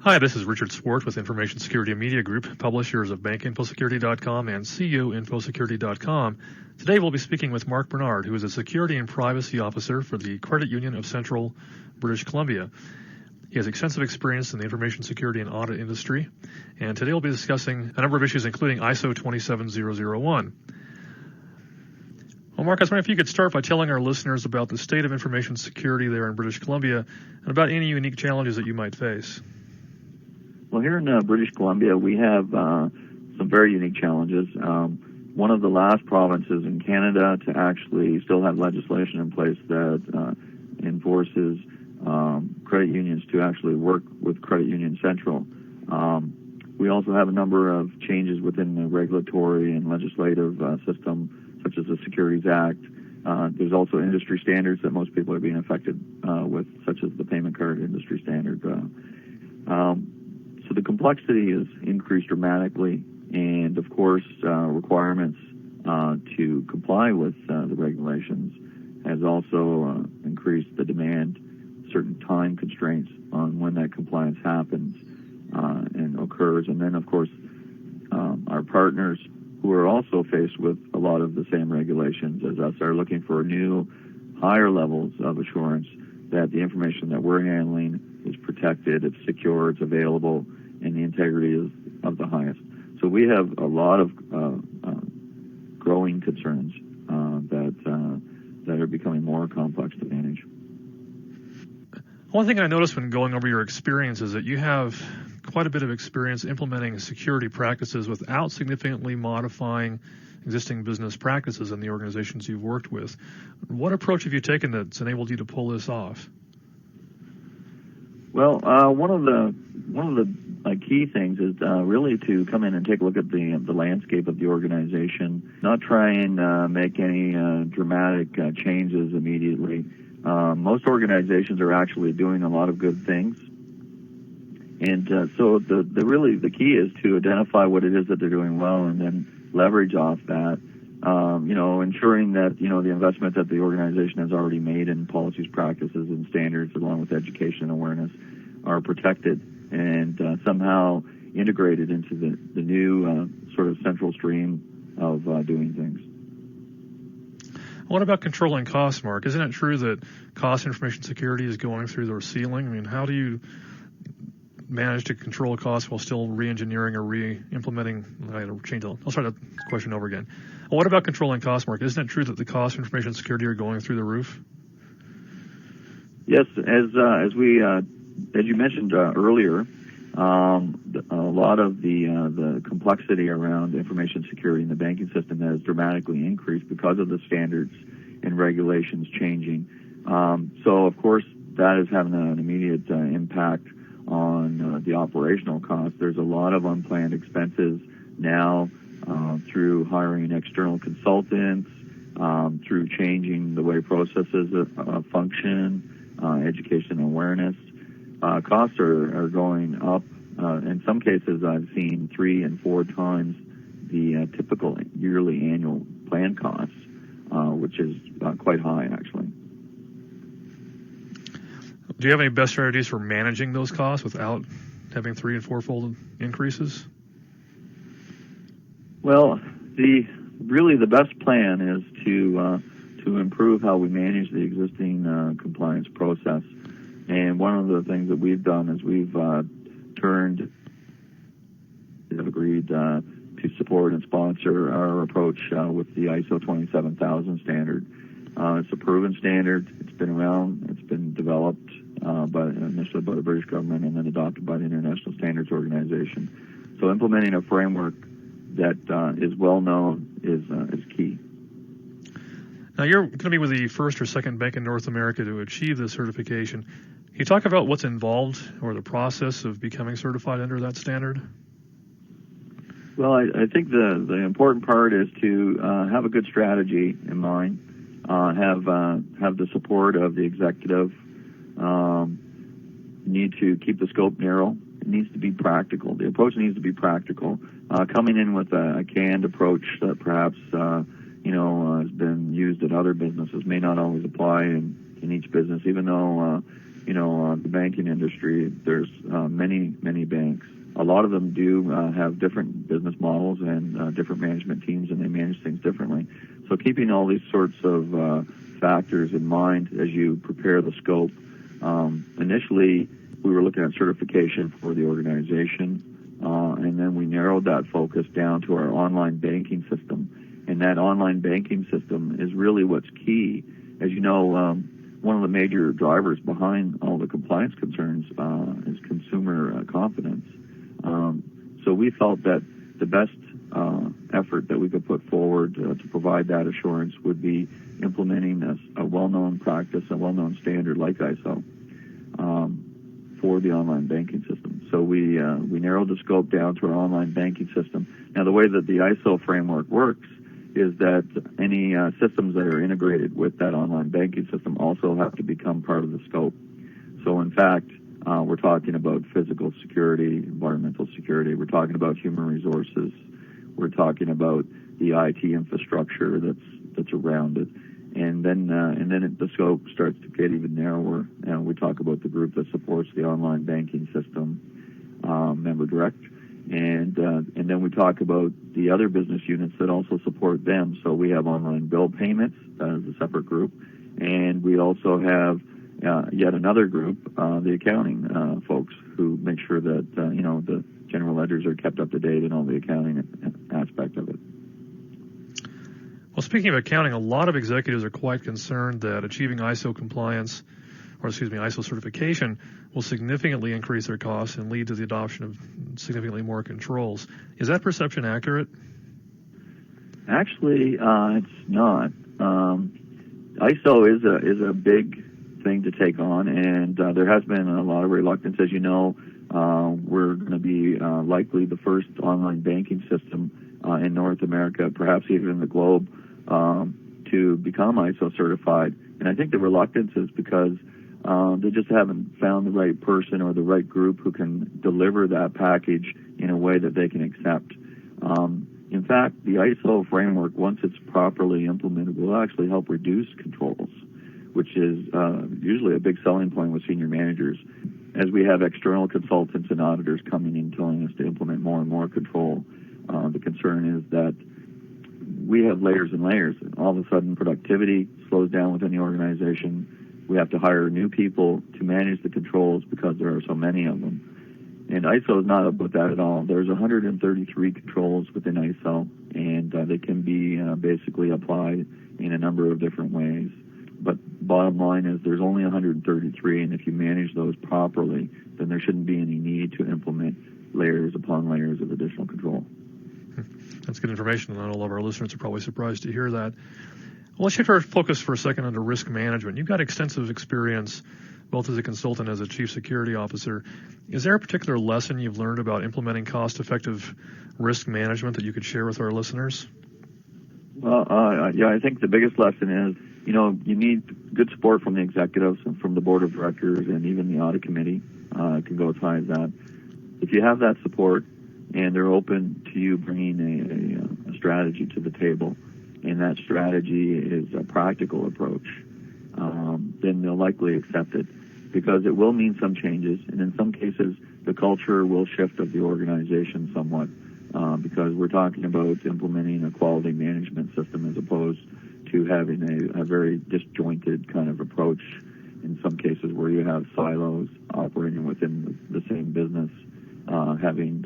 Hi, this is Richard Swart with Information Security Media Group, publishers of BankInfoSecurity.com and CUInfoSecurity.com. Today we'll be speaking with Mark Bernard, who is a Security and Privacy Officer for the Credit Union of Central British Columbia. He has extensive experience in the information security and audit industry, and today we'll be discussing a number of issues including ISO 27001. Well, Mark, I was wondering if you could start by telling our listeners about the state of information security there in British Columbia and about any unique challenges that you might face. Well, here in British Columbia, we have some very unique challenges. One of the last provinces in Canada to actually still have legislation in place that enforces credit unions to actually work with Credit Union Central. We also have a number of changes within the regulatory and legislative system, such as the Securities Act. There's also industry standards that most people are being affected with, such as the payment card industry standard. So the complexity has increased dramatically, and of course, requirements to comply with the regulations has also increased the demand, certain time constraints on when that compliance happens and occurs. And then, of course, our partners who are also faced with a lot of the same regulations as us are looking for new, higher levels of assurance that the information that we're handling is protected, it's secure, it's available, and the integrity is of the highest. So we have a lot of growing concerns that are becoming more complex to manage. One thing I noticed when going over your experience is that you have quite a bit of experience implementing security practices without significantly modifying existing business practices in the organizations you've worked with. What approach have you taken that's enabled you to pull this off? Well, one of the key things is really to come in and take a look at the landscape of the organization, not try and make any dramatic changes immediately. Most organizations are actually doing a lot of good things, and so the key is to identify what it is that they're doing well and then leverage off that. Ensuring that the investment that the organization has already made in policies, practices, and standards, along with education and awareness, are protected and somehow integrated into the new sort of central stream of doing things. What about controlling costs, Mark? Isn't it true that cost information security is going through their ceiling? I mean, how do you manage to control costs while still re-engineering or re-implementing? I'll start the question over again. What about controlling costs, Mark? Isn't it true that the cost of information security are going through the roof? Yes, as you mentioned earlier, a lot of the complexity around information security in the banking system has dramatically increased because of the standards and regulations changing. So, of course, that is having an immediate impact on the operational costs. There's a lot of unplanned expenses now through hiring external consultants, through changing the way processes function, education and awareness. Costs are going up. In some cases, I've seen 3 and 4 times the typical yearly annual plan costs, which is quite high, actually. Do you have any best strategies for managing those costs without having 3- and 4-fold increases? Well, the best plan is to improve how we manage the existing compliance process. And one of the things that we've done is we've agreed to support and sponsor our approach with the ISO 27000 standard. It's a proven standard. It's been around. It's been developed initially by the British government and then adopted by the International Standards Organization. So implementing a framework that is well known is key. Now, you're going to be with the first or second bank in North America to achieve this certification. Can you talk about what's involved or the process of becoming certified under that standard? Well, I think the important part is to have a good strategy in mind, have the support of the executive, need to keep the scope narrow. It needs to be practical. The approach needs to be practical. Coming in with a canned approach that perhaps has been used in other businesses may not always apply in each business, even though the banking industry, there's many banks. A lot of them do have different business models and different management teams, and they manage things differently. So keeping all these sorts of factors in mind as you prepare the scope. Initially, we were looking at certification for the organization, and then we narrowed that focus down to our online banking system. And that online banking system is really what's key. As you know, one of the major drivers behind all the compliance concerns is consumer confidence. So we felt that the best effort that we could put forward to provide that assurance would be implementing a well-known practice, a well-known standard like ISO for the online banking system. So we narrowed the scope down to our online banking system. Now, the way that the ISO framework works is that any systems that are integrated with that online banking system also have to become part of the scope. So, in fact, we're talking about physical security, environmental security. We're talking about human resources. We're talking about the IT infrastructure that's around it. And then the scope starts to get even narrower. And we talk about the group that supports the online banking system, Member Direct. And then we talk about the other business units that also support them. So we have online bill payments as a separate group. And we also have yet another group, the accounting folks, who make sure that, the general ledgers are kept up to date and all the accounting aspect of it. Well, speaking of accounting, a lot of executives are quite concerned that achieving ISO compliance, ISO certification will significantly increase their costs and lead to the adoption of significantly more controls. Is that perception accurate? Actually, it's not. ISO is a big thing to take on, and there has been a lot of reluctance. As you know, we're going to be likely the first online banking system in North America, perhaps even in the globe, to become ISO certified. And I think the reluctance is because they just haven't found the right person or the right group who can deliver that package in a way that they can accept. In fact, the ISO framework, once it's properly implemented, will actually help reduce controls, which is usually a big selling point with senior managers. As we have external consultants and auditors coming in telling us to implement more and more control, the concern is that we have layers and layers. All of a sudden, productivity slows down within the organization. We have to hire new people to manage the controls because there are so many of them. And ISO is not about that at all. There's 133 controls within ISO, and they can be basically applied in a number of different ways. But bottom line is there's only 133, and if you manage those properly, then there shouldn't be any need to implement layers upon layers of additional control. That's good information, and all of our listeners are probably surprised to hear that. Well, let's shift our focus for a second onto risk management. You've got extensive experience both as a consultant and as a chief security officer. Is there a particular lesson you've learned about implementing cost-effective risk management that you could share with our listeners? Well, I think the biggest lesson is, you need good support from the executives and from the board of directors and even the audit committee. It can go as high as that. If you have that support and they're open to you bringing a strategy to the table, and that strategy is a practical approach, then they'll likely accept it, because it will mean some changes, and in some cases the culture will shift of the organization somewhat, because we're talking about implementing a quality management system as opposed to having a very disjointed kind of approach in some cases where you have silos operating within the same business, having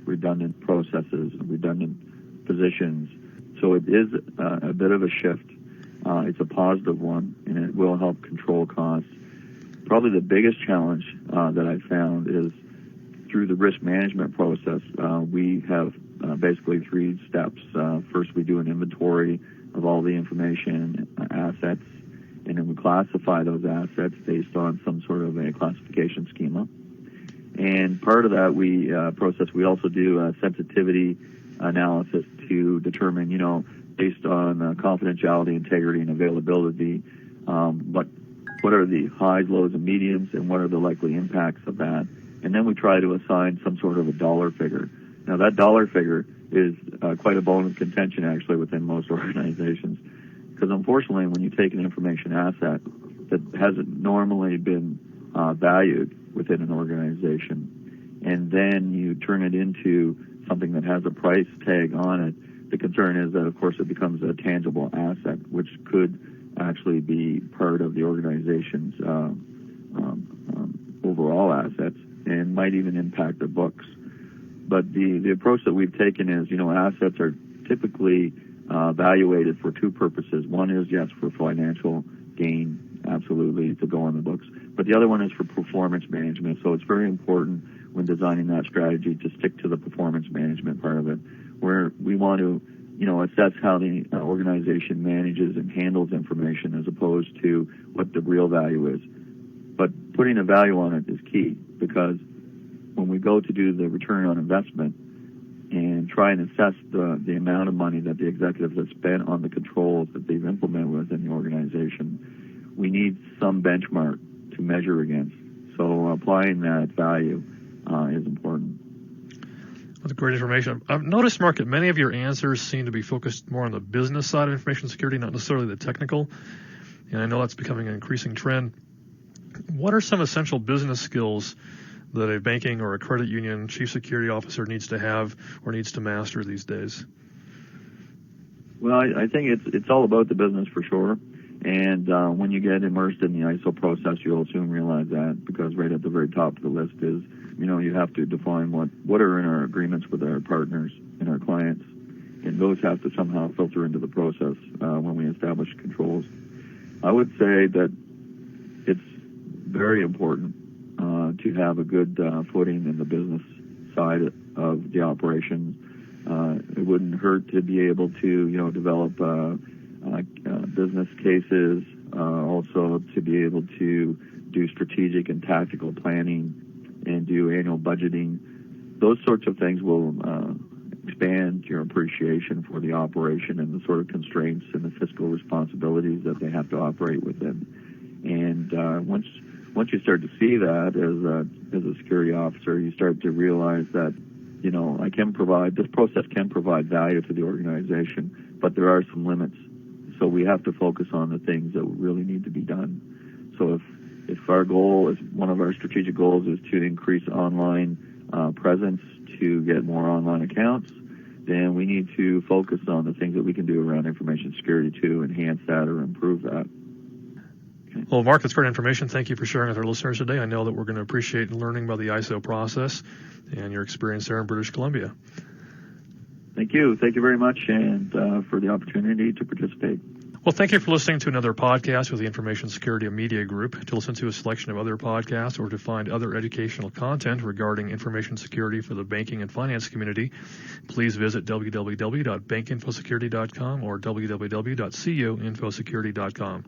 redundant processes, redundant positions. So it is a bit of a shift. It's a positive one, and it will help control costs. Probably the biggest challenge that I found is through the risk management process. We have basically 3 steps. First, we do an inventory of all the information, assets, and then we classify those assets based on some sort of a classification schema. And part of that process, we also do a sensitivity analysis to determine, based on confidentiality, integrity, and availability, what are the highs, lows, and mediums, and what are the likely impacts of that. And then we try to assign some sort of a dollar figure. Now, that dollar figure is quite a bone of contention, actually, within most organizations. Because unfortunately, when you take an information asset that hasn't normally been valued within an organization, and then you turn it into something that has a price tag on it. The concern is that, of course, it becomes a tangible asset, which could actually be part of the organization's overall assets and might even impact the books. But the approach that we've taken is, assets are typically evaluated for two purposes. One is, yes, for financial gain, absolutely, to go on the books. But the other one is for performance management. So it's very important when designing that strategy to stick to the performance management part of it, where we want to, assess how the organization manages and handles information as opposed to what the real value is. But putting a value on it is key, because when we go to do the return on investment and try and assess the amount of money that the executives have spent on the controls that they've implemented within the organization, we need some benchmark to measure against. So applying that value is important. That's great information. I've noticed, Mark, that many of your answers seem to be focused more on the business side of information security, not necessarily the technical. And I know that's becoming an increasing trend. What are some essential business skills that a banking or a credit union chief security officer needs to have or needs to master these days? Well, I think it's all about the business for sure. And when you get immersed in the ISO process, you'll soon realize that, because right at the very top of the list is, you have to define what are in our agreements with our partners and our clients. And those have to somehow filter into the process when we establish controls. I would say that it's very important to have a good footing in the business side of the operation. It wouldn't hurt to be able to, develop business cases, also to be able to do strategic and tactical planning and do annual budgeting. Those sorts of things will expand your appreciation for the operation and the sort of constraints and the fiscal responsibilities that they have to operate within. And once you start to see that as a security officer, you start to realize that, this process can provide value to the organization, but there are some limits. So we have to focus on the things that really need to be done. So if our goal is, one of our strategic goals is to increase online presence to get more online accounts, then we need to focus on the things that we can do around information security to enhance that or improve that. Okay. Well, Mark, that's great information. Thank you for sharing with our listeners today. I know that we're going to appreciate learning about the ISO process and your experience there in British Columbia. Thank you. Thank you very much, and for the opportunity to participate. Well, thank you for listening to another podcast with the Information Security Media Group. To listen to a selection of other podcasts or to find other educational content regarding information security for the banking and finance community, please visit www.bankinfosecurity.com or www.coinfosecurity.com.